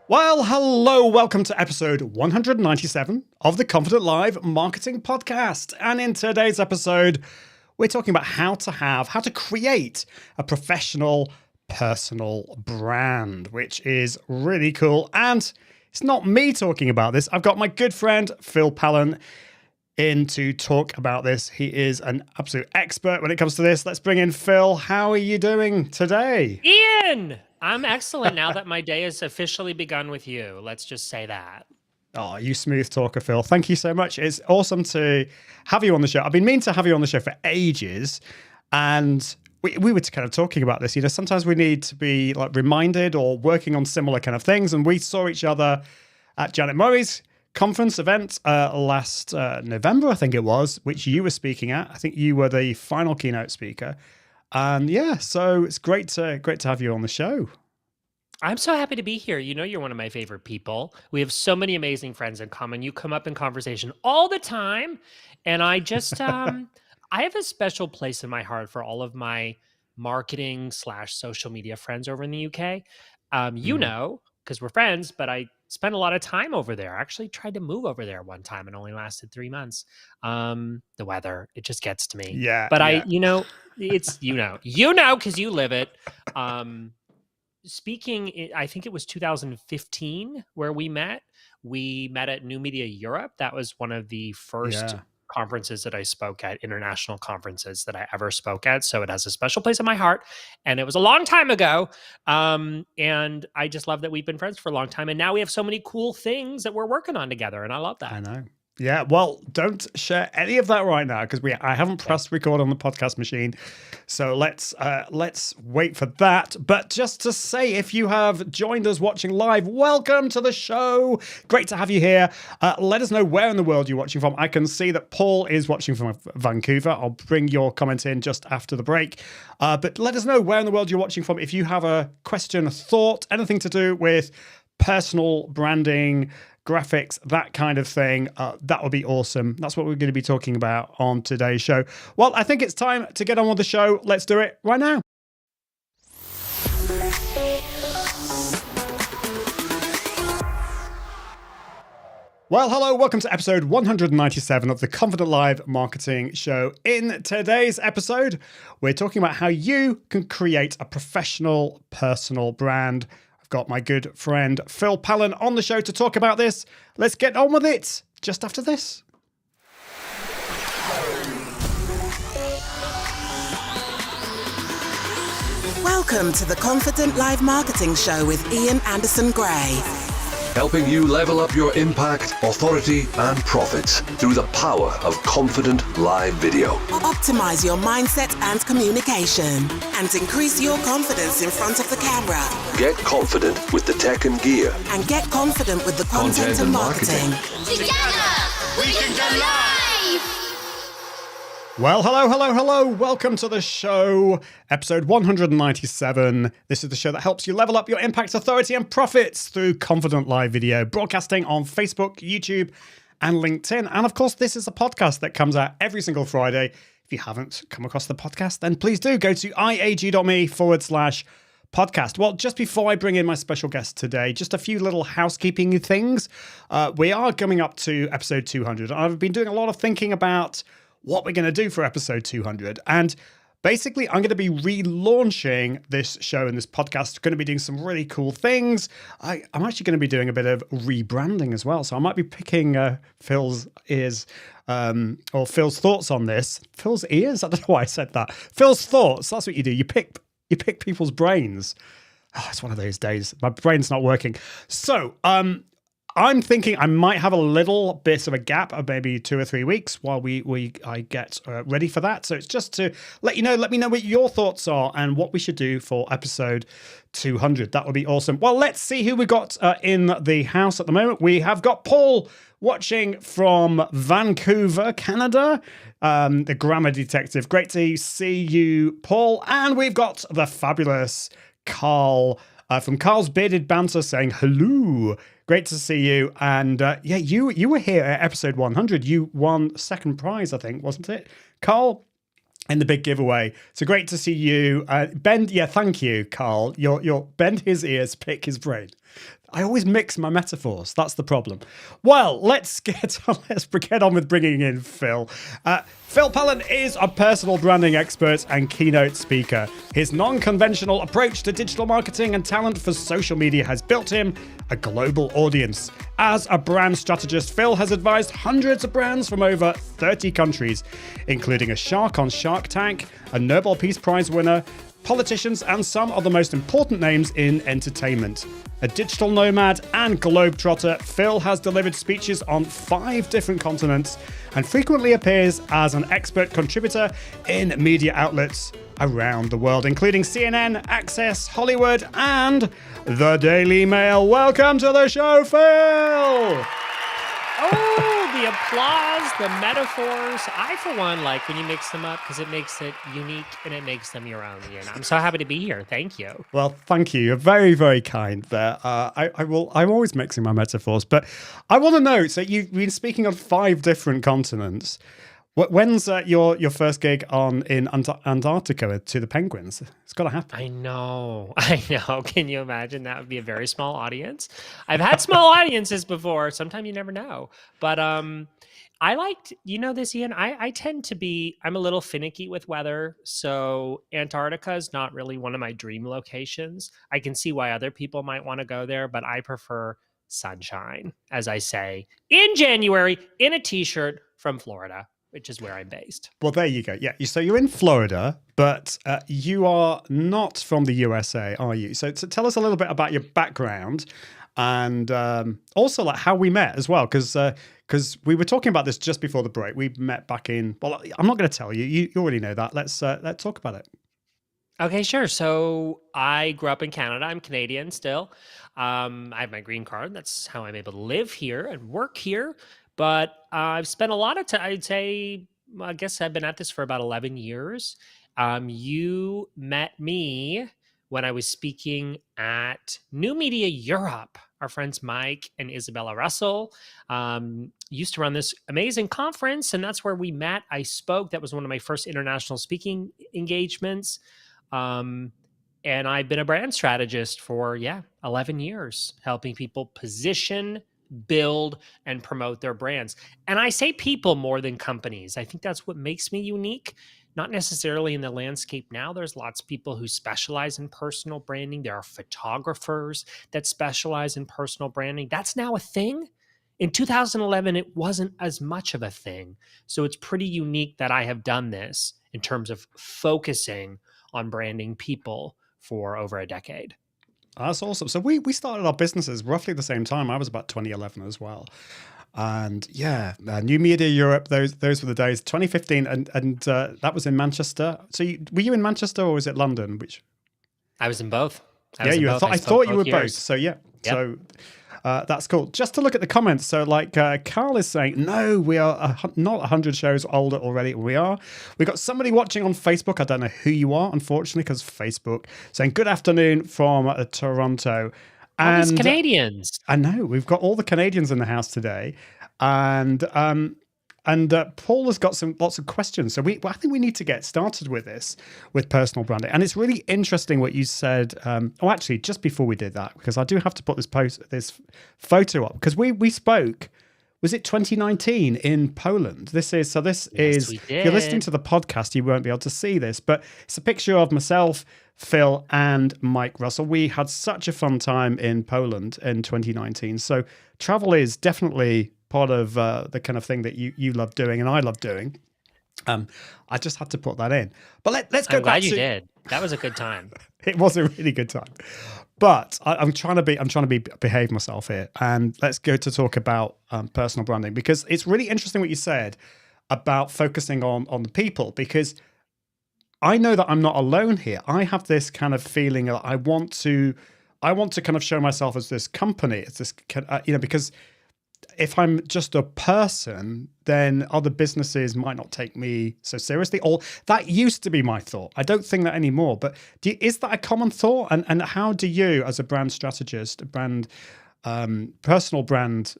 Well, hello, welcome to episode 197 of the Confident Live Marketing Podcast. And in today's episode, we're talking about how to create a professional personal brand, which is really cool. And it's not me talking about this. I've got my good friend, Phil Pallen, in to talk about this. He is an absolute expert when it comes to this. Let's bring in Phil. How are you doing today? Ian, I'm excellent now that my day has officially begun with you. Let's just say that. Oh, you smooth talker, Phil. Thank you so much. It's awesome to have you on the show. I've been meaning to have you on the show for ages. And we were kind of talking about this. You know, sometimes we need to be like reminded or working on similar kind of things. And we saw each other at Janet Murray's conference event last November, I think it was, which you were speaking at. I think you were the final keynote speaker. And yeah, so it's great to have you on the show. I'm so happy to be here. You know, you're one of my favorite people. We have so many amazing friends in common. You come up in conversation all the time. And I just, I have a special place in my heart for all of my marketing / social media friends over in the UK. You know, because we're friends, but I spent a lot of time over there. I actually tried to move over there one time and only lasted 3 months. The weather, it just gets to me. Yeah. But yeah. it's, because you live it. Speaking, I think it was 2015 where we met. We met at New Media Europe. That was one of the first conferences that I spoke at, international conferences that I ever spoke at. So it has a special place in my heart. And it was a long time ago. And I just love that we've been friends for a long time. And now we have so many cool things that we're working on together. And I love that. I know. Yeah, well, don't share any of that right now because I haven't pressed record on the podcast machine. So let's wait for that. But just to say, if you have joined us watching live, welcome to the show. Great to have you here. Let us know where in the world you're watching from. I can see that Paul is watching from Vancouver. I'll bring your comment in just after the break. But let us know where in the world you're watching from. If you have a question, a thought, anything to do with personal branding, graphics, that kind of thing, that would be awesome. That's what we're going to be talking about on today's show. Well, I think it's time to get on with the show. Let's do it right now. Well, hello, welcome to episode 197 of the Confident Live Marketing Show. In today's episode, we're talking about how you can create a professional personal brand. I've got my good friend Phil Pallen on the show to talk about this. Let's get on with it just after this. Welcome to the Confident Live Marketing Show with Ian Anderson Gray. Helping you level up your impact, authority, and profits through the power of confident live video. Optimize your mindset and communication and increase your confidence in front of the camera. Get confident with the tech and gear. And get confident with the content and marketing. Together, we can go live! Well, hello. Welcome to the show, episode 197. This is the show that helps you level up your impact, authority, and profits through confident live video, broadcasting on Facebook, YouTube, and LinkedIn. And of course, this is a podcast that comes out every single Friday. If you haven't come across the podcast, then please do go to iag.me/podcast. Well, just before I bring in my special guest today, just a few little housekeeping things. We are coming up to episode 200. I've been doing a lot of thinking about what we're going to do for episode 200. And basically, I'm going to be relaunching this show and this podcast. Going to be doing some really cool things. I'm actually going to be doing a bit of rebranding as well. So I might be picking Phil's ears or Phil's thoughts on this. Phil's ears? I don't know why I said that. Phil's thoughts. That's what you do. You pick people's brains. Oh, it's one of those days. My brain's not working. So, I'm thinking I might have a little bit of a gap of maybe 2 or 3 weeks while I get ready for that. So it's just to let me know what your thoughts are and what we should do for episode 200. That would be awesome. Well, let's see who we got in the house at the moment. We have got Paul watching from Vancouver, Canada, the grammar detective. Great to see you, Paul. And we've got the fabulous Carl from Carl's Bearded Banter saying hello. Great to see you. And you were here at episode 100. You won second prize, I think, wasn't it, Carl? In the big giveaway. So great to see you. Bend, thank you, Carl. You're bend his ears, pick his brain. I always mix my metaphors. That's the problem. Well, let's get on with bringing in Phil. Phil Pelland is a personal branding expert and keynote speaker. His non-conventional approach to digital marketing and talent for social media has built him a global audience. As a brand strategist, Phil has advised hundreds of brands from over 30 countries, including a shark on Shark Tank, a Nobel Peace Prize winner, politicians, and some of the most important names in entertainment. A digital nomad and globetrotter, Phil has delivered speeches on 5 different continents and frequently appears as an expert contributor in media outlets around the world, including CNN, Access, Hollywood, and the Daily Mail. Welcome to the show, Phil! Oh, the applause, the metaphors. I, for one, like when you mix them up because it makes it unique and it makes them your own. Ian. I'm so happy to be here. Thank you. Well, thank you. You're very, very kind there. I'm always mixing my metaphors, but I want to know. So you've been speaking on 5 different continents. When's your first gig in Antarctica to the penguins? It's got to happen. I know. Can you imagine? That would be a very small audience. I've had small audiences before. Sometimes you never know. But I liked, this, Ian, I tend to be, I'm a little finicky with weather. So Antarctica is not really one of my dream locations. I can see why other people might want to go there, but I prefer sunshine, as I say, in January, in a t-shirt from Florida, which is where I'm based. Well, there you go. Yeah. So you're in Florida, but you are not from the USA, are you? So tell us a little bit about your background and also like how we met as well, because we were talking about this just before the break. We met back in, well, I'm not going to tell you. You already know that. Let's talk about it. Okay, sure. So I grew up in Canada. I'm Canadian still. I have my green card. That's how I'm able to live here and work here. But I've spent a lot of time, I'd say, I guess I've been at this for about 11 years. You met me when I was speaking at New Media Europe. Our friends Mike and Isabella Russell used to run this amazing conference, and that's where we met. I spoke. That was one of my first international speaking engagements. And I've been a brand strategist for, 11 years, helping people position, build, and promote their brands. And I say people more than companies. I think that's what makes me unique, not necessarily in the landscape now. There's lots of people who specialize in personal branding. There are photographers that specialize in personal branding. That's now a thing. In 2011, it wasn't as much of a thing. So it's pretty unique that I have done this in terms of focusing on branding people for over a decade. That's awesome. So we started our businesses roughly the same time. I was about 2011 as well. And New Media Europe, those were the days, 2015. And that was in Manchester. So were you in Manchester or was it London? I was in both. I thought you were both. So Yep. So that's cool. Just to look at the comments. So like Carl is saying, no, we are not 100 shows older already. We are. We've got somebody watching on Facebook. I don't know who you are, unfortunately, because Facebook, saying good afternoon from Toronto. All these Canadians. I know. We've got all the Canadians in the house today. And Paul has got lots of questions. So I think we need to get started with this, with personal branding. And it's really interesting what you said. Actually, just before we did that, because I do have to put this photo up, because we spoke, was it 2019 in Poland? If you're listening to the podcast, you won't be able to see this, but it's a picture of myself, Phil, and Mike Russell. We had such a fun time in Poland in 2019. So travel is definitely part of the kind of thing that you love doing and I love doing. I just had to put that in. But let's go back to... I'm glad you did. That was a good time. It was a really good time. But I'm trying to behave myself here. And let's go to talk about personal branding, because it's really interesting what you said about focusing on the people, because I know that I'm not alone here. I have this kind of feeling that I want to kind of show myself as this company, as this, because if I'm just a person, then other businesses might not take me so seriously. Or that used to be my thought. I don't think that anymore. But is that a common thought? And how do you, as a brand strategist, personal brand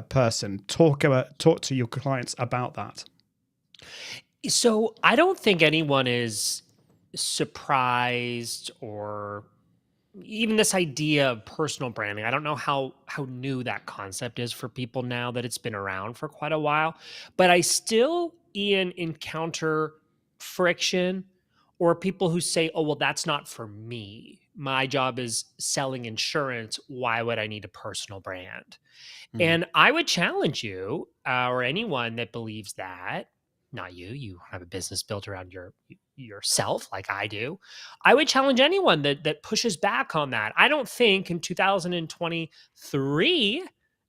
person, talk to your clients about that? So I don't think anyone is surprised or even this idea of personal branding, I don't know how new that concept is for people now that it's been around for quite a while, but I still, Ian, encounter friction or people who say, oh, well, that's not for me. My job is selling insurance. Why would I need a personal brand? And I would challenge you or anyone that believes that, not you, you have a business built around yourself like I do. I would challenge anyone that pushes back on that. I don't think in 2023,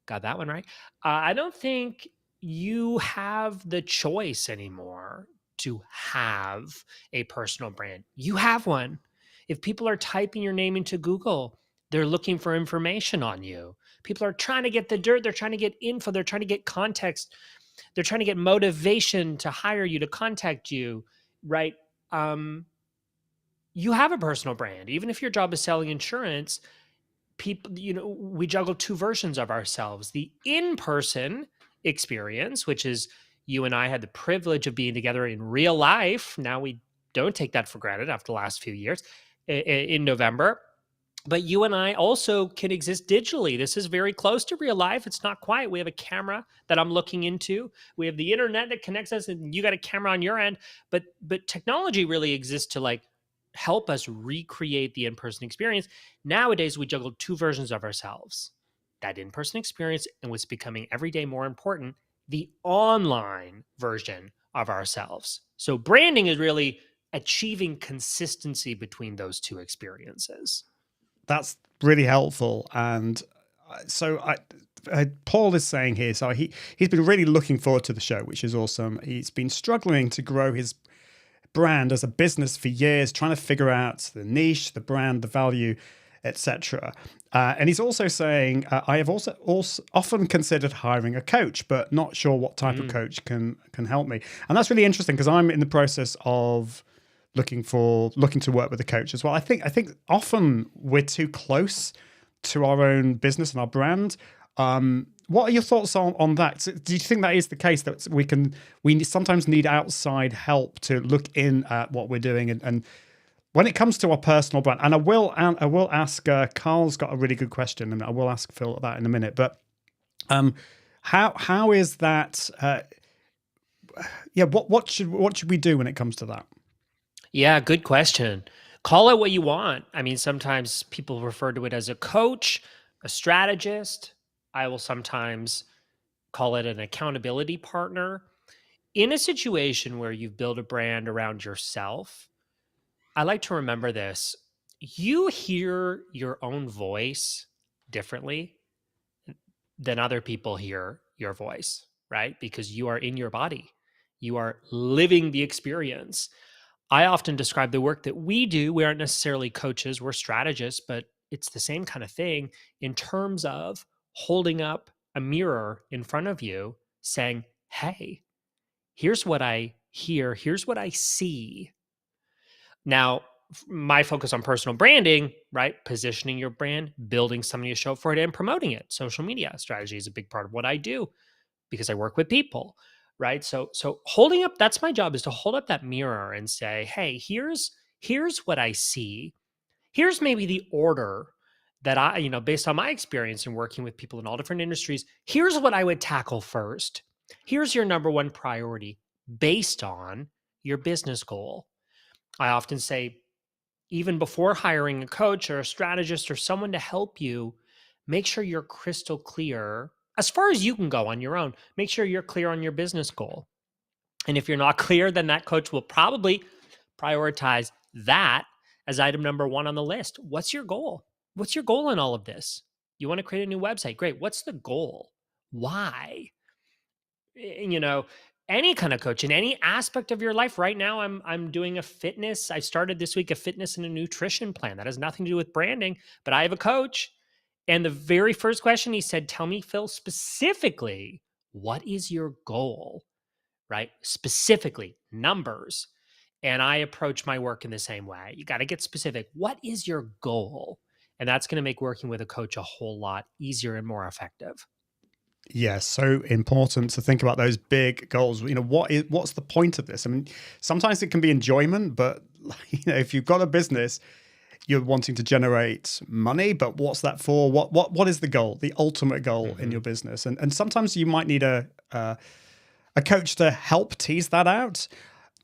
got that one right. I don't think you have the choice anymore to have a personal brand. You have one. If people are typing your name into Google, they're looking for information on you. People are trying to get the dirt. They're trying to get info. They're trying to get context. They're trying to get motivation to hire you, to contact you, right? You have a personal brand. Even if your job is selling insurance, people, we juggle two versions of ourselves. The in-person experience, which is you and I had the privilege of being together in real life. Now we don't take that for granted after the last few years in November. But you and I also can exist digitally. This is very close to real life. It's not quite. We have a camera that I'm looking into. We have the internet that connects us, and you got a camera on your end. But technology really exists to like help us recreate the in-person experience. Nowadays, we juggle two versions of ourselves. That in-person experience, and what's becoming every day more important, the online version of ourselves. So branding is really achieving consistency between those two experiences. That's really helpful. And so Paul is saying here, so he's been really looking forward to the show, which is awesome. He's been struggling to grow his brand as a business for years, trying to figure out the niche, the brand, the value, etc. And he's also saying, I have also often considered hiring a coach, but not sure what type of coach can help me. And that's really interesting because I'm in the process of looking to work with a coach as well. I think often we're too close to our own business and our brand. What are your thoughts on that? Do you think that is the case, that we sometimes need outside help to look in at what we're doing? And when it comes to our personal brand, and I will ask, Carl's got a really good question, and I will ask Phil that in a minute. But how is that? What should we do when it comes to that? Yeah, good question. Call it what you want. I mean, sometimes people refer to it as a coach, a strategist. I will sometimes call it an accountability partner. In a situation where you've built a brand around yourself, I like to remember this. You hear your own voice differently than other people hear your voice, right? Because you are in your body. You are living the experience. I often describe the work that we do. We aren't necessarily coaches, we're strategists, but it's the same kind of thing in terms of holding up a mirror in front of you saying, hey, here's what I hear, here's what I see. Now, my focus on personal branding, right? Positioning your brand, building something to show for it, and promoting it. Social media strategy is a big part of what I do because I work with people. Right. So holding up, that's my job, is to hold up that mirror and say, hey, here's what I see. Here's maybe the order that I, based on my experience in working with people in all different industries, here's what I would tackle first. Here's your number one priority based on your business goal. I often say, even before hiring a coach or a strategist or someone to help you, make sure you're crystal clear as far as you can go on your own. Make sure you're clear on your business goal. And if you're not clear, then that coach will probably prioritize that as item number one on the list. What's your goal? What's your goal in all of this? You want to create a new website? Great. What's the goal? Why? Any kind of coach in any aspect of your life. Right now, I'm doing I started this week a fitness and a nutrition plan. That has nothing to do with branding, but I have a coach. And the very first question he said, tell me, Phil, specifically, what is your goal, right? Specifically, numbers. And I approach my work in the same way. You got to get specific. What is your goal? And that's going to make working with a coach a whole lot easier and more effective. Yeah, so important to think about those big goals. What's the point of this? I mean, sometimes it can be enjoyment, but if you've got a business, you're wanting to generate money, but what's that for? What is the goal, the ultimate goal in your business? And sometimes you might need a coach to help tease that out.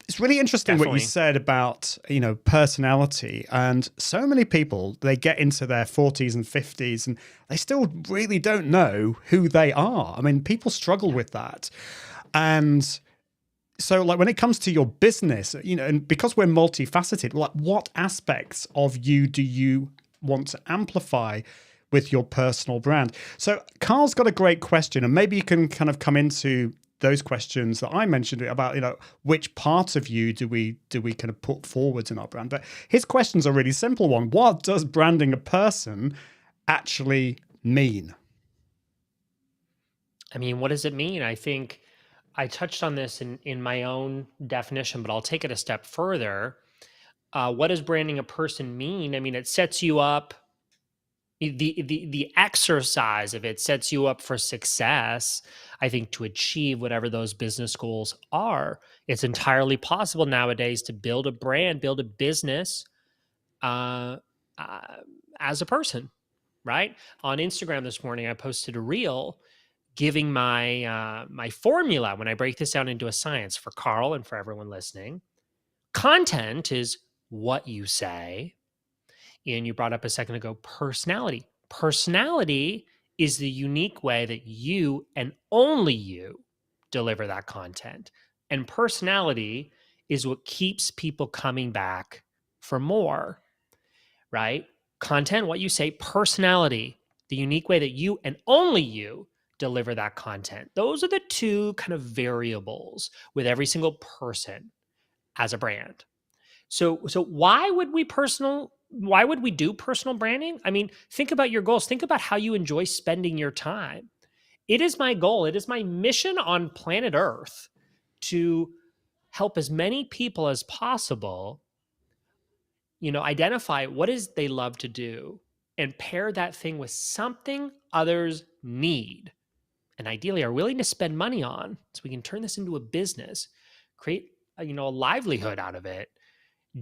It's really interesting what you Definitely. said about, personality. And so many people, they get into their 40s and 50s and they still really don't know who they are. I mean, people struggle with that. And so like when it comes to your business, and because we're multifaceted, like what aspects of you do you want to amplify with your personal brand? So Carl's got a great question, and maybe you can kind of come into those questions that I mentioned about, which parts of you do we kind of put forward in our brand? But his question's a really simple one. What does branding a person actually mean? I mean, what does it mean? I think I touched on this in my own definition, but I'll take it a step further. What does branding a person mean? I mean, it sets you up. The exercise of it sets you up for success, I think, to achieve whatever those business goals are. It's entirely possible nowadays to build a brand, build a business as a person, right? On Instagram this morning, I posted a reel giving my my formula when I break this down into a science for Carl and for everyone listening. Content is what you say. And you brought up a second ago, personality. Personality is the unique way that you and only you deliver that content. And personality is what keeps people coming back for more, right? Content, what you say, personality, the unique way that you and only you deliver that content. Those are the two kind of variables with every single person as a brand. So why would we do personal branding? I mean, think about your goals. Think about how you enjoy spending your time. It is my goal. It is my mission on planet Earth to help as many people as possible, identify what is they love to do and pair that thing with something others need and ideally are willing to spend money on, so we can turn this into a business, create a livelihood out of it,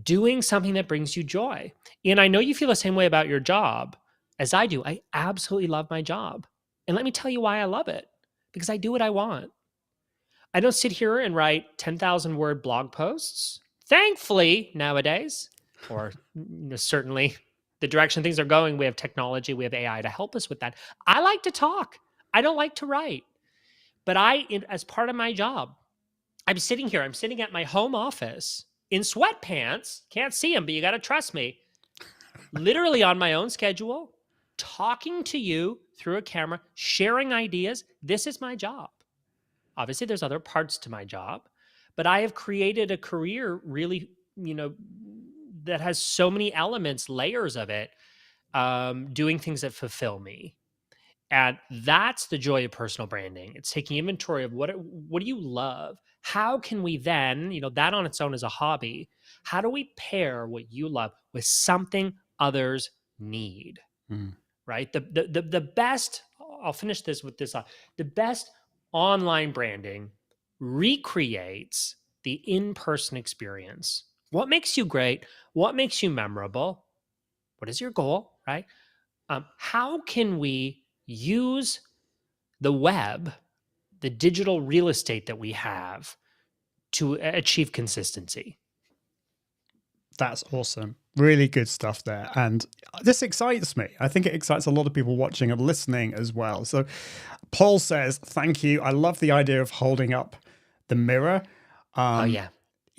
doing something that brings you joy. And I know you feel the same way about your job as I do. I absolutely love my job. And let me tell you why I love it. Because I do what I want. I don't sit here and write 10,000 word blog posts. Thankfully, nowadays, or certainly the direction things are going, we have technology, we have AI to help us with that. I like to talk. I don't like to write. But as part of my job, I'm sitting at my home office in sweatpants, can't see them, but you got to trust me, literally on my own schedule, talking to you through a camera, sharing ideas. This is my job. Obviously, there's other parts to my job, but I have created a career really, that has so many elements, layers of it, doing things that fulfill me. And that's the joy of personal branding. It's taking inventory of what do you love? How can we then, that on its own is a hobby. How do we pair what you love with something others need? Right? The best, I'll finish this with this. The best online branding recreates the in-person experience. What makes you great? What makes you memorable? What is your goal, right? How can we use the web, the digital real estate that we have, to achieve consistency? That's awesome. Really good stuff there. And this excites me. I think it excites a lot of people watching and listening as well. So Paul says, thank you. I love the idea of holding up the mirror. Oh, yeah.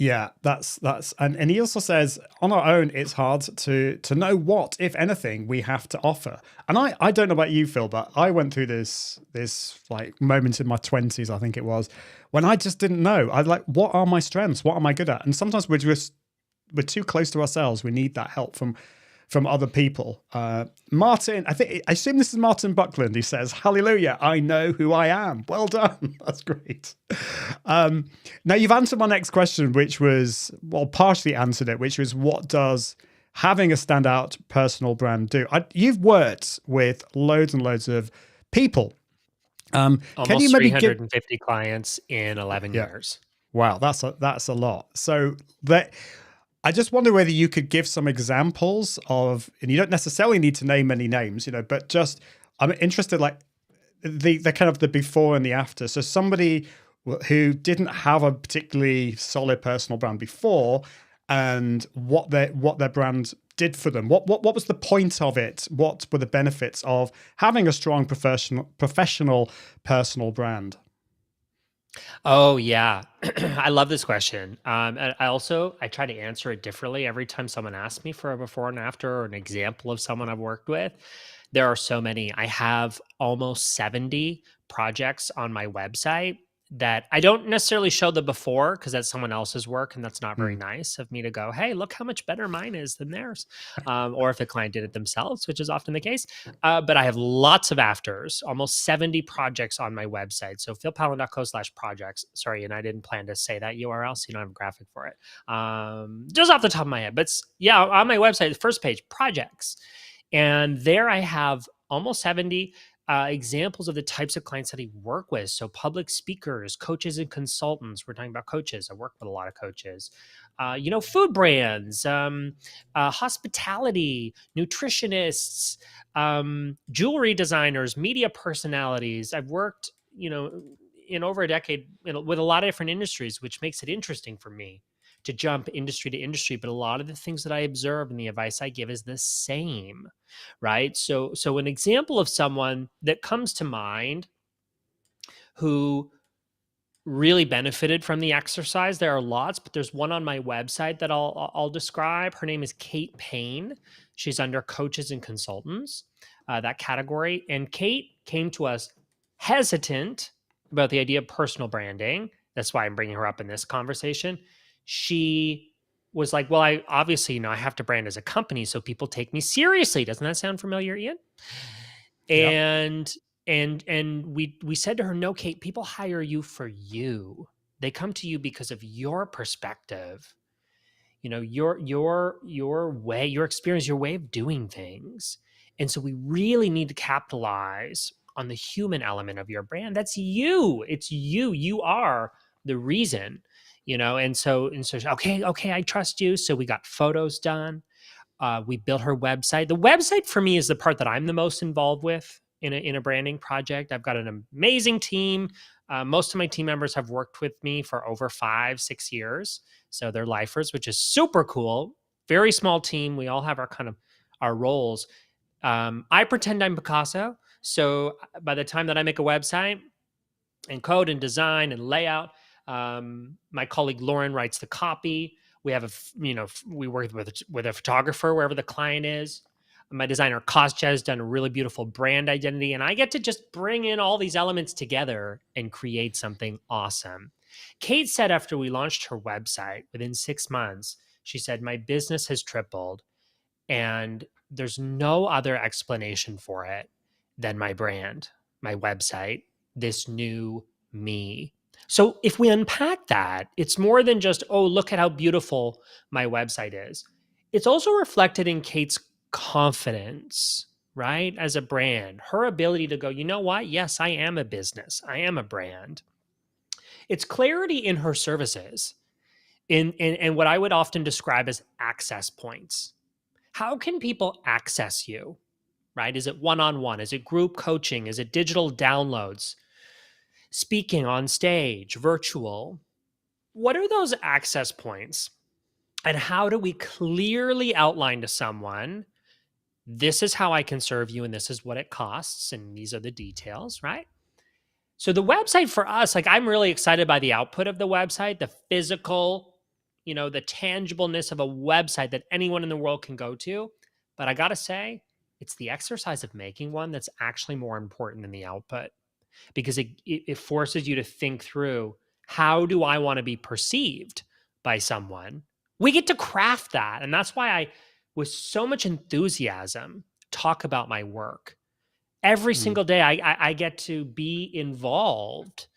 Yeah, that's and he also says, on our own, it's hard to know what, if anything, we have to offer. And I don't know about you, Phil, but I went through this like moment in my 20s, I think it was, when I just didn't know. I like, what are my strengths? What am I good at? And sometimes we're too close to ourselves. We need that help from other people. Martin, I assume this is Martin Buckland. He says, hallelujah, I know who I am. Well done. That's great. Now you've answered my next question, which was, well, partially answered it, which was, what does having a standout personal brand do? You've worked with loads and loads of people. Almost can you maybe 350 clients in 11 years. Wow, that's a lot. So I just wonder whether you could give some examples of, and you don't necessarily need to name any names, but just I'm interested, like the kind of the before and the after. So somebody who didn't have a particularly solid personal brand before, and what their brand did for them. What was the point of it? What were the benefits of having a strong professional personal brand? Oh yeah, I love this question. And I try to answer it differently every time someone asks me for a before and after or an example of someone I've worked with. There are so many. I have almost 70 projects on my website that I don't necessarily show the before because that's someone else's work, and that's not very nice of me to go, hey, look how much better mine is than theirs. Or if the client did it themselves, which is often the case. But I have lots of afters, almost 70 projects on my website. So philpallen.co/projects. Sorry, and I didn't plan to say that URL, so you don't have a graphic for it. Just off the top of my head. But yeah, on my website, the first page, projects. And there I have almost 70 examples of the types of clients that I work with. So public speakers, coaches and consultants. We're talking about coaches. I work with a lot of coaches. Food brands, hospitality, nutritionists, jewelry designers, media personalities. I've worked, in over a decade with a lot of different industries, which makes it interesting for me to jump industry to industry. But a lot of the things that I observe and the advice I give is the same, right? So an example of someone that comes to mind who really benefited from the exercise, there are lots, but there's one on my website that I'll describe. Her name is Kate Payne. She's under coaches and consultants, that category. And Kate came to us hesitant about the idea of personal branding. That's why I'm bringing her up in this conversation. She was like, well, I obviously, I have to brand as a company so people take me seriously. Doesn't that sound familiar, Ian? Yep. And we said to her, no, Kate, people hire you for you. They come to you because of your perspective, your way, your experience, your way of doing things. And so we really need to capitalize on the human element of your brand. That's you. It's you. You are the reason. And so, okay, I trust you. So we got photos done. We built her website. The website for me is the part that I'm the most involved with in a branding project. I've got an amazing team. Most of my team members have worked with me for over 5-6 years. So they're lifers, which is super cool. Very small team. We all have our roles. I pretend I'm Picasso. So by the time that I make a website and code and design and layout, my colleague Lauren writes the copy. We have we work with a photographer wherever the client is. My designer Kostya has done a really beautiful brand identity, and I get to just bring in all these elements together and create something awesome. Kate said after we launched her website, within 6 months, she said, my business has tripled, and there's no other explanation for it than my brand, my website, this new me. So if we unpack that, it's more than just, oh, look at how beautiful my website is. It's also reflected in Kate's confidence, right? As a brand, her ability to go, you know what? Yes, I am a business. I am a brand. It's clarity in her services, in what I would often describe as access points. How can people access you, right? Is it one-on-one? Is it group coaching? Is it digital downloads? Speaking on stage, virtual? What are those access points? And how do we clearly outline to someone, this is how I can serve you and this is what it costs and these are the details, right? So the website for us, I'm really excited by the output of the website, the physical, the tangibleness of a website that anyone in the world can go to. But I gotta say, it's the exercise of making one that's actually more important than the output, because it forces you to think through, how do I want to be perceived by someone? We get to craft that. And that's why I, with so much enthusiasm, talk about my work. Every single day, I get to be involved,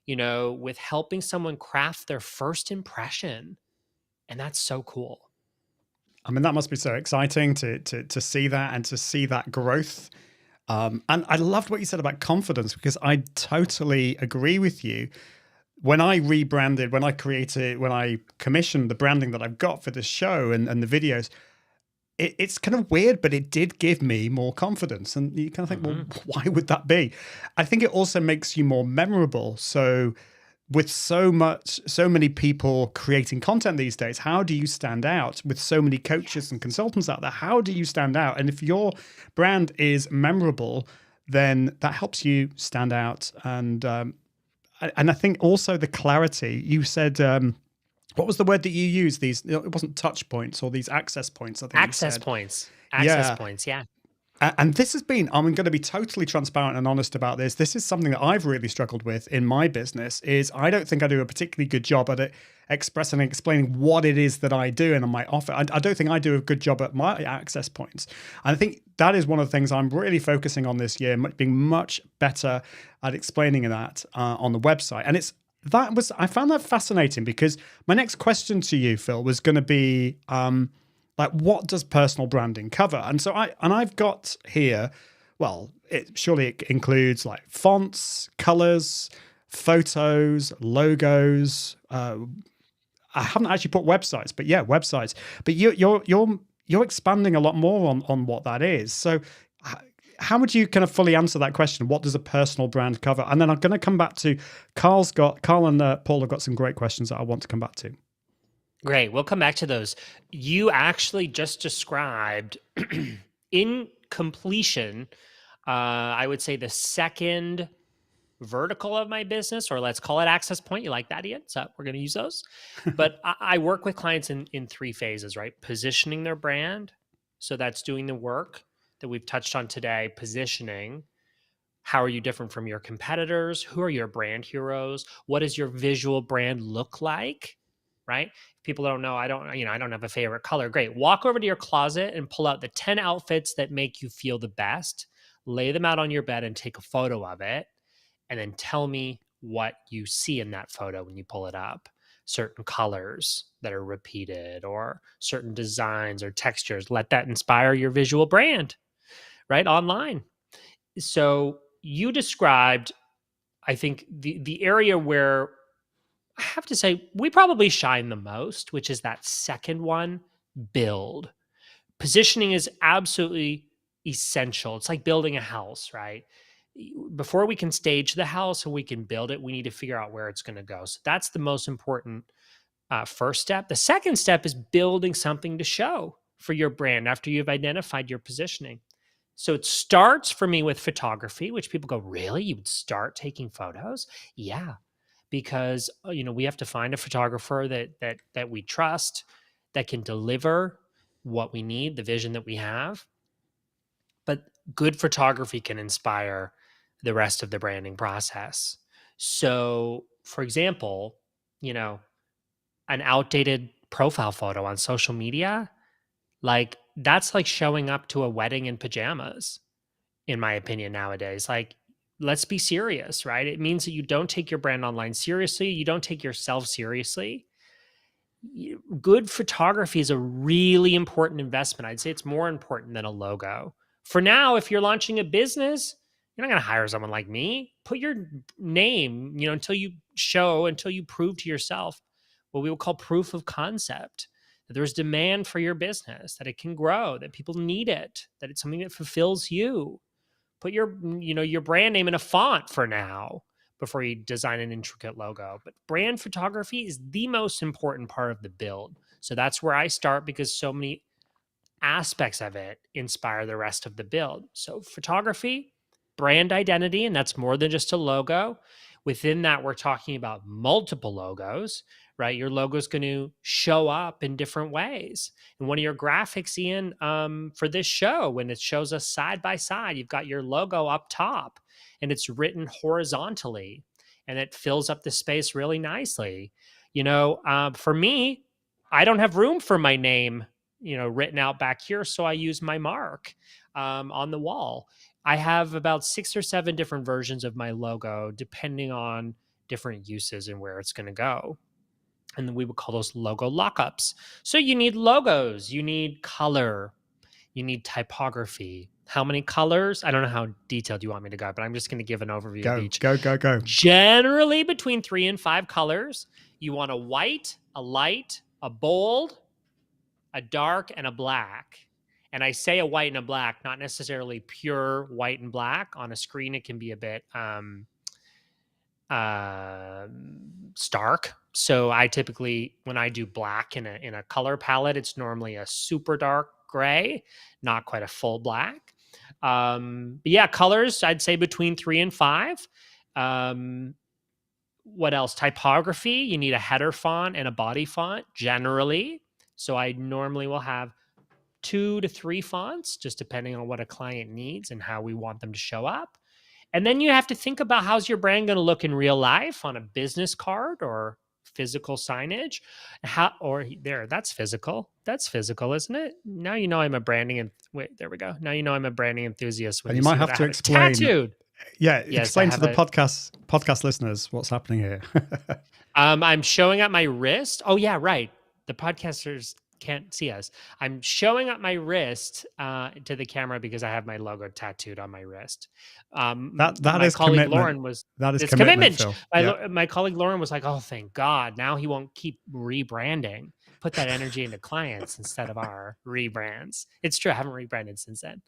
with helping someone craft their first impression. And that's so cool. I mean, that must be so exciting to see that and to see that growth. And I loved what you said about confidence, because I totally agree with you. when I rebranded, when I commissioned the branding that I've got for this show and the videos, it's kind of weird, but it did give me more confidence. And you kind of think, well, why would that be? I think it also makes you more memorable. So with so many people creating content these days, how do you stand out? With so many coaches and consultants out there, how do you stand out? And if your brand is memorable, then that helps you stand out. And I think also the clarity. You said, what was the word that you used? It wasn't touch points or these access points. I think Access points. Access points. Yeah. And this has been, I'm going to be totally transparent and honest about this. This is something that I've really struggled with in my business is I don't think I do a particularly good job at it, expressing and explaining what it is that I do and on my offer. I don't think I do a good job at my access points. And I think that is one of the things I'm really focusing on this year, being much better at explaining that on the website. And I found that fascinating because my next question to you, Phil, was going to be like, what does personal branding cover? And so I've got here, well, it includes like fonts, colors, photos, logos. I haven't actually put websites, but yeah, websites. But you're expanding a lot more on what that is. So how would you kind of fully answer that question? What does a personal brand cover? And then I'm going to come back to Carl and Paul have got some great questions that I want to come back to. Great. We'll come back to those. You actually just described in completion, I would say the second vertical of my business, or let's call it access point. You like that, Ian? So we're going to use those. But I work with clients in three phases, right? Positioning their brand. So that's doing the work that we've touched on today, positioning. How are you different from your competitors? Who are your brand heroes? What does your visual brand look like? Right? If people don't know, I don't have a favorite color. Great. Walk over to your closet and pull out the 10 outfits that make you feel the best. Lay them out on your bed and take a photo of it. And then tell me what you see in that photo when you pull it up. Certain colors that are repeated or certain designs or textures. Let that inspire your visual brand, right? Online. So you described, I think, the area where I have to say we probably shine the most, which is that second one, build. Positioning is absolutely essential. It's like building a house, right? Before we can stage the house and we can build it, we need to figure out where it's going to go. So that's the most important first step. The second step is building something to show for your brand after you've identified your positioning. So it starts for me with photography, which people go, really? You would start taking photos? Yeah. Because we have to find a photographer that we trust, that can deliver what we need, the vision that we have. But good photography can inspire the rest of the branding process. So, for example, an outdated profile photo on social media, like that's like showing up to a wedding in pajamas, in my opinion, nowadays. Like, let's be serious, right? It means that you don't take your brand online seriously. You don't take yourself seriously. Good photography is a really important investment. I'd say it's more important than a logo. For now, if you're launching a business, you're not going to hire someone like me. Put your name, until you prove to yourself what we would call proof of concept, that there's demand for your business, that it can grow, that people need it, that it's something that fulfills you. Put your brand name in a font for now before you design an intricate logo. But brand photography is the most important part of the build. So that's where I start because so many aspects of it inspire the rest of the build. So photography, brand identity, and that's more than just a logo. Within that, we're talking about multiple logos, right? Your logo is going to show up in different ways. And one of your graphics, Ian, for this show, when it shows us side by side, you've got your logo up top and it's written horizontally and it fills up the space really nicely. For me, I don't have room for my name, written out back here. So I use my mark on the wall. I have about 6 or 7 different versions of my logo, depending on different uses and where it's going to go. And then we would call those logo lockups. So you need logos, you need color, you need typography. How many colors? I don't know how detailed you want me to go, but I'm just going to give an overview of each. Go. Generally between 3 and 5 colors. You want a white, a light, a bold, a dark, and a black. And I say a white and a black, not necessarily pure white and black. On a screen, it can be a bit stark. So I typically, when I do black in a color palette, it's normally a super dark gray, not quite a full black. But yeah, colors, I'd say between 3 and 5. What else? Typography, you need a header font and a body font generally. So I normally will have 2 to 3 fonts, just depending on what a client needs and how we want them to show up. And then you have to think about how's your brand going to look in real life on a business card or physical signage. That's physical. That's physical, isn't it? Now you know I'm a branding there we go. Now you know I'm a branding enthusiast. When And you might have to explain. Tattooed. Yeah, Yes, explain to the podcast listeners what's happening here. I'm showing up my wrist. Oh yeah, right. The podcasters can't see us. I'm showing up my wrist to the camera because I have my logo tattooed on my wrist. That my is colleague commitment. Lauren was That is it's commitment, Phil. My colleague Lauren was like, "Oh, thank God! Now he won't keep rebranding. Put that energy into clients instead of our rebrands." It's true. I haven't rebranded since then.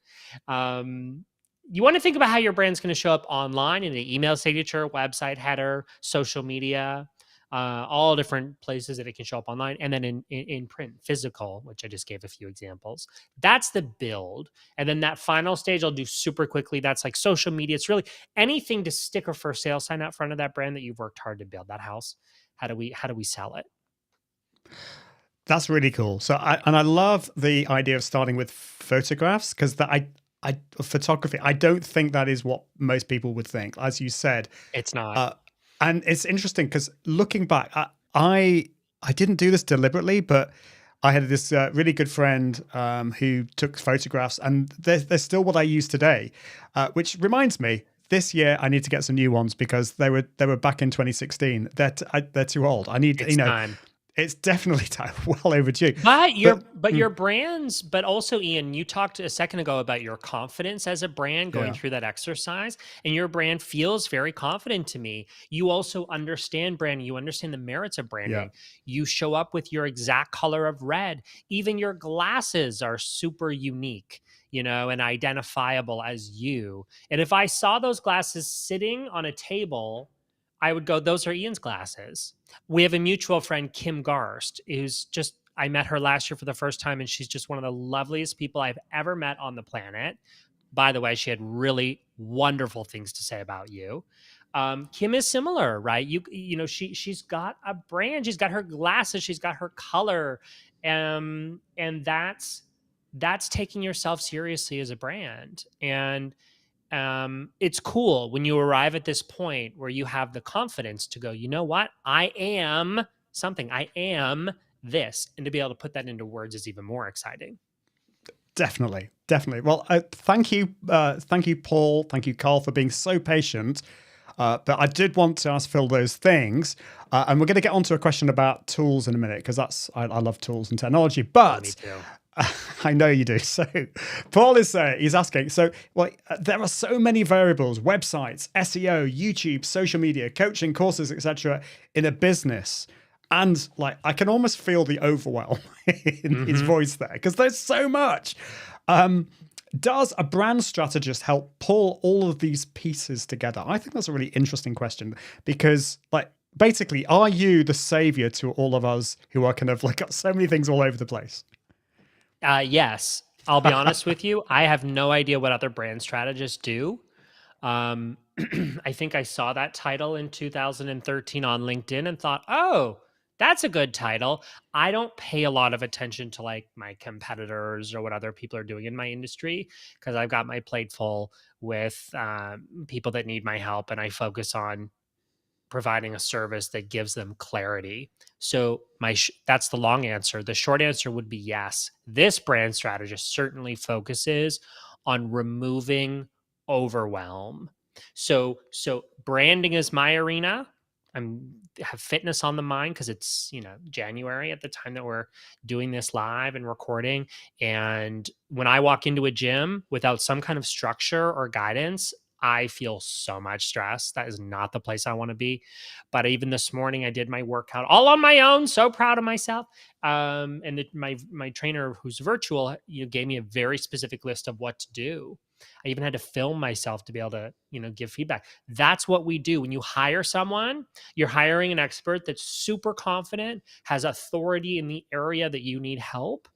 You want to think about how your brand's going to show up online in the email signature, website header, social media, all different places that it can show up online, and then in print, physical, which I just gave a few examples. That's the build. And then that final stage I'll do super quickly. That's like social media. It's really anything to stick a for sale sign out front of that brand that you've worked hard to build. That house, how do we sell it? That's really cool. So I love the idea of starting with photographs, because photography, I don't think that is what most people would think. As you said, it's not. And it's interesting because looking back, I didn't do this deliberately, but I had this really good friend who took photographs, and they're still what I use today, which reminds me, this year I need to get some new ones because they were back in 2016. They're too old. I need, time. It's definitely time, well overdue. But your brands, but also Ian, you talked a second ago about your confidence as a brand going through that exercise, and your brand feels very confident to me. You also understand branding. You understand the merits of branding. Yeah. You show up with your exact color of red. Even your glasses are super unique, and identifiable as you. And if I saw those glasses sitting on a table, I would go, those are Ian's glasses. We have a mutual friend, Kim Garst, I met her last year for the first time, and she's just one of the loveliest people I've ever met on the planet. By the way, she had really wonderful things to say about you. Kim is similar, right? She's got a brand, she's got her glasses, she's got her color, and that's taking yourself seriously as a brand. And it's cool when you arrive at this point where you have the confidence to go, you know what? I am something. I am this. And to be able to put that into words is even more exciting. Definitely. Well, thank you, Paul. Thank you, Carl, for being so patient. But I did want to ask Phil those things. And we're going to get onto a question about tools in a minute, because I love tools and technology. But me too. I know you do. So Paul is he's asking, there are so many variables: websites, SEO, YouTube, social media, coaching, courses, etc. in a business. And I can almost feel the overwhelm in his voice there, because there's so much. Does a brand strategist help pull all of these pieces together? I think that's a really interesting question, because basically, are you the savior to all of us who are kind of got so many things all over the place? Yes, I'll be honest with you. I have no idea what other brand strategists do. I think I saw that title in 2013 on LinkedIn and thought, oh, that's a good title. I don't pay a lot of attention to my competitors or what other people are doing in my industry, because I've got my plate full with people that need my help, and I focus on providing a service that gives them clarity. So that's the long answer. The short answer would be yes. This brand strategist certainly focuses on removing overwhelm. So branding is my arena. I'm have fitness on the mind because it's, January at the time that we're doing this live and recording. And when I walk into a gym without some kind of structure or guidance, I feel so much stress. That is not the place I want to be. But even this morning, I did my workout all on my own. So proud of myself. And my trainer, who's virtual, gave me a very specific list of what to do. I even had to film myself to be able to, give feedback. That's what we do. When you hire someone, you're hiring an expert that's super confident, has authority in the area that you need help.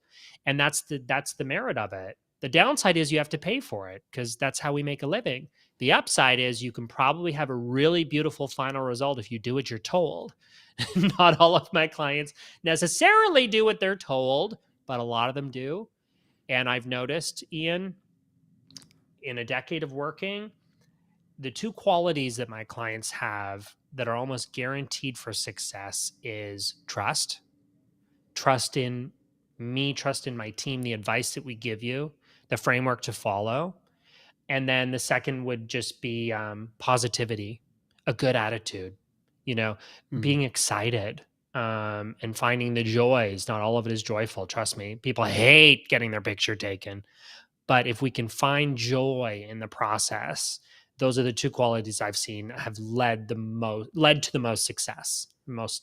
And that's the merit of it. The downside is you have to pay for it because that's how we make a living. The upside is you can probably have a really beautiful final result if you do what you're told. Not all of my clients necessarily do what they're told, but a lot of them do. And I've noticed, Ian, in a decade of working, the two qualities that my clients have that are almost guaranteed for success is trust in me, trust in my team, the advice that we give you, the framework to follow. And then the second would just be positivity, a good attitude, being excited and finding the joys. Not all of it is joyful. Trust me. People hate getting their picture taken. But if we can find joy in the process, those are the two qualities I've seen have led to the most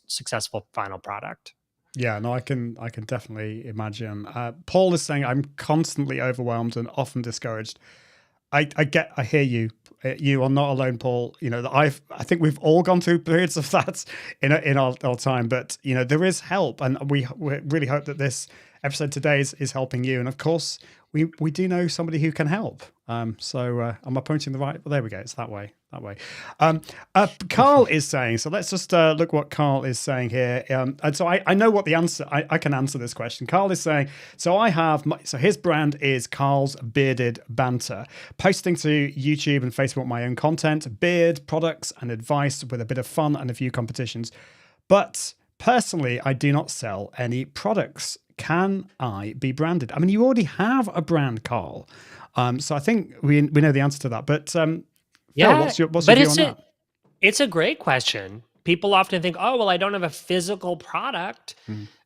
successful final product. Yeah, no, I can definitely imagine. Paul is saying I'm constantly overwhelmed and often discouraged. I hear you. You are not alone, Paul. I think we've all gone through periods of that in our time, but there is help, and we really hope that this episode today is helping you. And of course, we do know somebody who can help. So am I pointing the right? Well, there we go. It's that way. Carl is saying, so let's just look what Carl is saying here. And so I know what the answer, I can answer this question. Carl is saying, so his brand is Carl's Bearded Banter, posting to YouTube and Facebook my own content, beard, products and advice with a bit of fun and a few competitions. But personally, I do not sell any products. Can I be branded? I mean, you already have a brand, Carl. So I think we know the answer to that, but yeah, Phil, what's your view on that? It's a great question. People often think, oh, well, I don't have a physical product.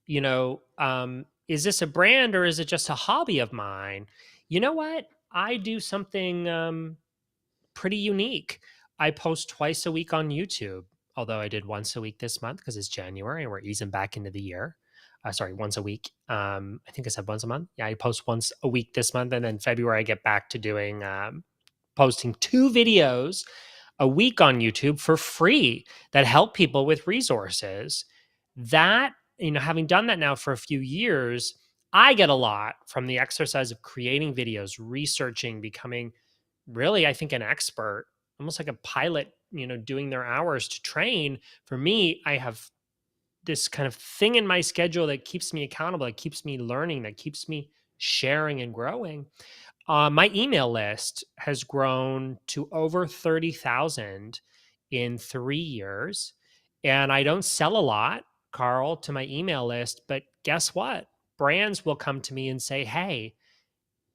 Is this a brand or is it just a hobby of mine? You know what? I do something pretty unique. I post twice a week on YouTube, although I did once a week this month because it's January and we're easing back into the year. Once a week. I think I said once a month. Yeah, I post once a week this month. And then February, I get back to doing posting 2 videos a week on YouTube for free that help people with resources. That, having done that now for a few years, I get a lot from the exercise of creating videos, researching, becoming really, I think, an expert, almost like a pilot, doing their hours to train. For me, I have this kind of thing in my schedule that keeps me accountable, that keeps me learning, that keeps me sharing and growing. My email list has grown to over 30,000 in 3 years. And I don't sell a lot, Carl, to my email list, but guess what? Brands will come to me and say, hey,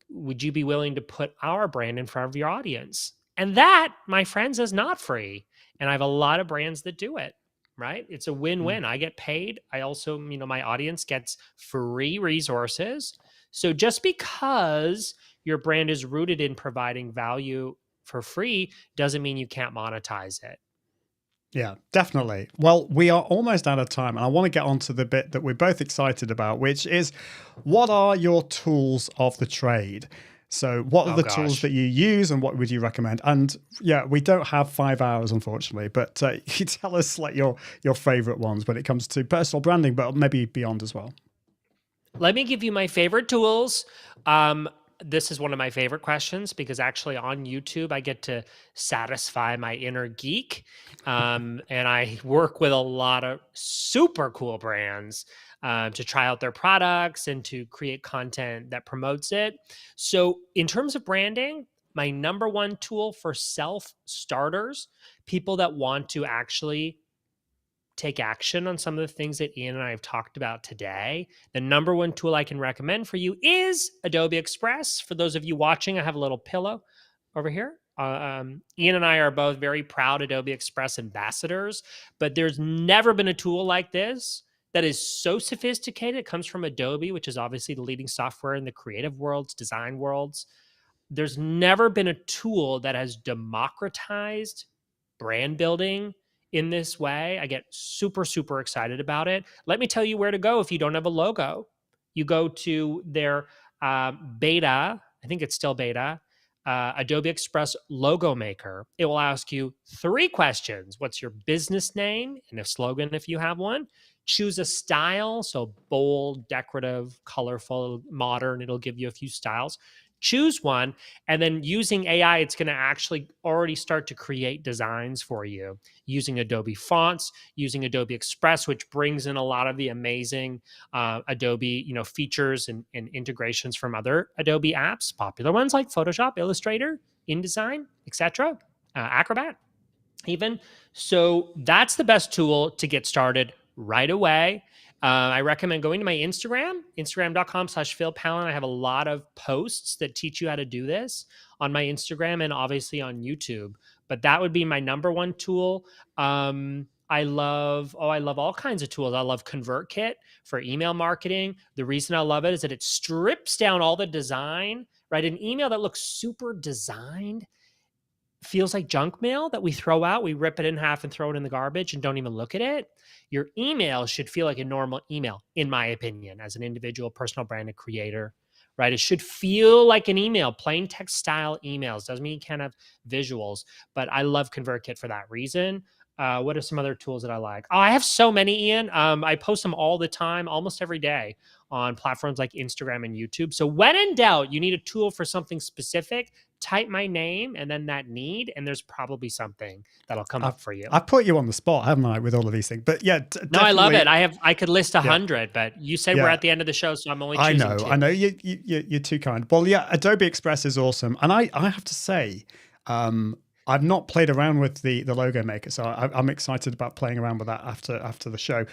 would you be willing to put our brand in front of your audience? And that, my friends, is not free. And I have a lot of brands that do it. Right? It's a win-win. I get paid. I also, my audience gets free resources. So just because your brand is rooted in providing value for free doesn't mean you can't monetize it. Yeah, definitely. Well, we are almost out of time, and I want to get onto the bit that we're both excited about, which is what are your tools of the trade? So what are the tools that you use and what would you recommend? And yeah, we don't have 5 hours, unfortunately, but you tell us like your favorite ones when it comes to personal branding, but maybe beyond as well. Let me give you my favorite tools. This is one of my favorite questions because actually on YouTube, I get to satisfy my inner geek. And I work with a lot of super cool brands to try out their products and to create content that promotes it. So in terms of branding, my number one tool for self-starters, people that want to actually take action on some of the things that Ian and I have talked about today, the number one tool I can recommend for you is Adobe Express. For those of you watching, I have a little pillow over here. Ian and I are both very proud Adobe Express ambassadors, but there's never been a tool like this that is so sophisticated. It comes from Adobe, which is obviously the leading software in the creative worlds, design worlds. There's never been a tool that has democratized brand building in this way. I get super, super excited about it. Let me tell you where to go if you don't have a logo. You go to their beta, I think it's still beta, Adobe Express Logo Maker. It will ask you 3 questions. What's your business name and a slogan if you have one? Choose a style, so bold, decorative, colorful, modern. It'll give you a few styles. Choose one, and then using AI, it's going to actually already start to create designs for you using Adobe fonts, using Adobe Express, which brings in a lot of the amazing Adobe, features and integrations from other Adobe apps, popular ones like Photoshop, Illustrator, InDesign, etc., Acrobat, even. So that's the best tool to get started right away. I recommend going to my Instagram.com/Phil Pallen. I have a lot of posts that teach you how to do this on my Instagram and obviously on YouTube. But that would be my number one tool. I love all kinds of tools. I love ConvertKit for email marketing. The reason I love it is that it strips down all the design, right? An email that looks super designed feels like junk mail that we throw out. We rip it in half and throw it in the garbage and don't even look at it. Your email should feel like a normal email, in my opinion, as an individual personal branded creator, right? It should feel like an email, plain text style emails. Doesn't mean you can't have visuals, but I love ConvertKit for that reason. What are some other tools that I like? Oh, I have so many, Ian. I post them all the time, almost every day on platforms like Instagram and YouTube. So when in doubt, you need a tool for something specific, type my name and then that need, and there's probably something that'll come up for you. I've put you on the spot, haven't I, with all of these things? But yeah, no, I love it. I could list 100, but you said we're at the end of the show, so I'm only choosing 2. I know. You're too kind. Well, yeah, Adobe Express is awesome, and I have to say, I've not played around with the logo maker, so I'm excited about playing around with that after the show.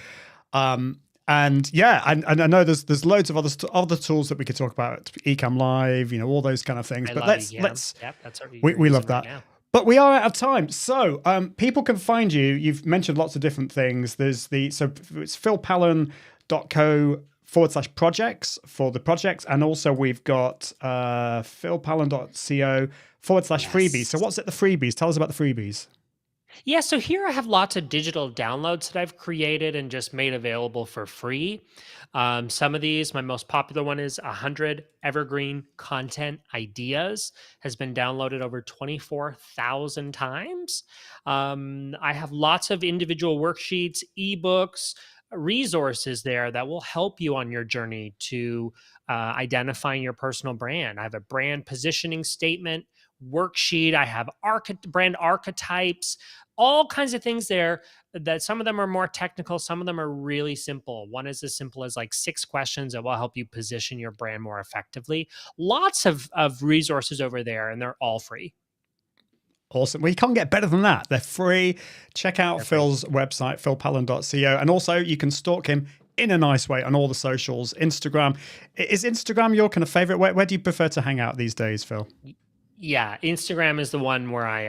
And yeah, and I know there's loads of other tools that we could talk about, Ecamm Live, all those kind of things. But let's yep, that's what we love that. Right, but we are out of time, so people can find you. You've mentioned lots of different things. It's philpallen.co/projects for the projects, and also we've got philpallen.co/freebies. So what's at the freebies? Tell us about the freebies. Yeah, so here I have lots of digital downloads that I've created and just made available for free. Some of these, my most popular one is 100 Evergreen Content Ideas, has been downloaded over 24,000 times. I have lots of individual worksheets, ebooks, resources there that will help you on your journey to identifying your personal brand. I have a brand positioning statement worksheet. I have brand archetypes, all kinds of things there that some of them are more technical. Some of them are really simple. One is as simple as like 6 questions that will help you position your brand more effectively. Lots of resources over there, and they're all free. Awesome. Well, you can't get better than that. They're free. Check out Phil's website, philpallen.co. And also you can stalk him in a nice way on all the socials. Instagram. Is Instagram your kind of favorite? Where do you prefer to hang out these days, Phil? Yeah, Instagram is the one where I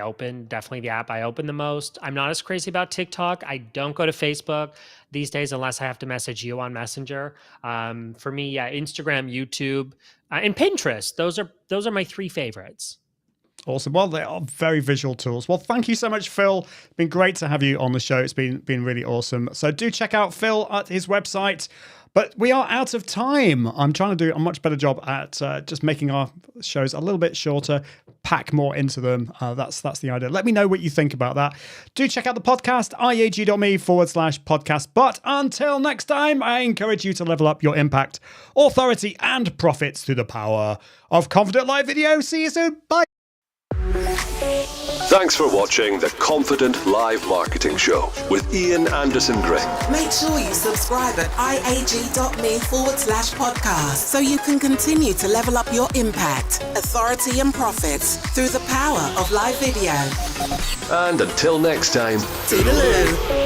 definitely the app I open the most. I'm not as crazy about TikTok. I don't go to Facebook these days unless I have to message you on Messenger. For me, yeah, Instagram, YouTube, and Pinterest. Those are my 3 favorites. Awesome. Well, they are very visual tools. Well, thank you so much, Phil. It's been great to have you on the show. It's been really awesome. So do check out Phil at his website. But we are out of time. I'm trying to do a much better job at just making our shows a little bit shorter, pack more into them. That's the idea. Let me know what you think about that. Do check out the podcast, iag.me/podcast. But until next time, I encourage you to level up your impact, authority, and profits through the power of Confident Live Video. See you soon. Bye. Thanks for watching the Confident Live Marketing Show with Ian Anderson Gray. Make sure you subscribe at iag.me/podcast so you can continue to level up your impact, authority, and profits through the power of live video. And until next time, Toodaloo.